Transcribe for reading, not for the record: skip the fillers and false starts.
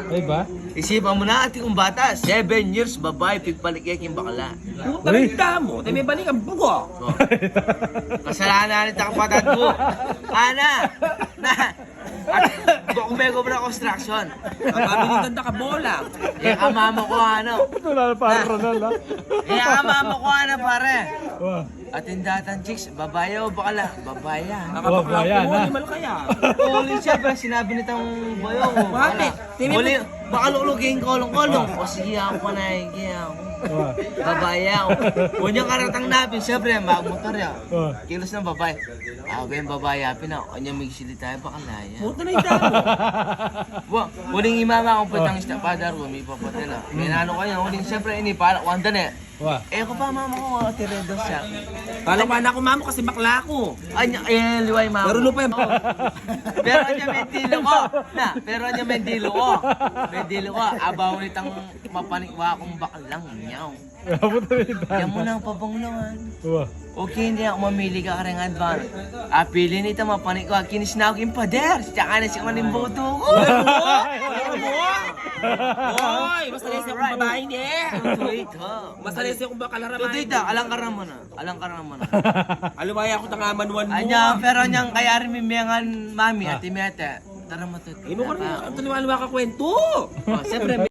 Ay ba? Isipan mo na ating bata, 7 years babae, pigpalikik yung bakla. Puta rin mo. Tayo may balik ang bugo. Oh. Kasalanan nito ang patad mo. Ana! Na! Bukumego na construction. Ang pabilitan na ka bola. Eh, amamo ko ano. Wala na parang Ronald ha. Eh, amamo ko ano pare. Wah. Atindatan chicks, babae o bakla? Babae yan. Nakapakla bayan, ko mo, ha? limal kaya. Uli siya ba, sinabi nitong boyong. Bakit? Uli, baka lulugin kolong-kolong. O sige ako pa na, sige ako. Wah. Babae ako. Kunyang karatang napin, syempre, magmotor yan. Wah. Kilos ng babae. Ako ba yung babae yapin ako. Kanya may sili tayo, baka na yan. Puta rin mo. Huling imama akong putang istapadar ko, may papatela. May nano kayo, huling syempre, inipalak, wanda na eh. Wah. Eh ko pa mama ko, tiredo siya. Kala ko anak ko mamo kasi bakla ko. Anya, eh, liway mama. Pero lupa yung Pero anya mendilo ko. Na, pero anya mendilo ko. Mendilo ko, abaw nitang mapanikwa akong baklang nyaw. Abot na rin Yan mo na ang pabanglawan. Wah. Okay, hindi ako mamili ka karang advance. Pili nito mapanikwa, kinis na ako yung pader. Tsaka na siya manimboto ko. Oy, mas talesi akong babae ni. Ito. Mas talesi akong bakal Ito, harapan. ito, alang ka naman na. Alang ka naman na. Aluwaya ako tangaman mo. Anya, pero niyang kaya rin mimiyangan mami at imete. Tara mo to. Imo ko rin, ang taliwala ka kwento. Oh, siyempre,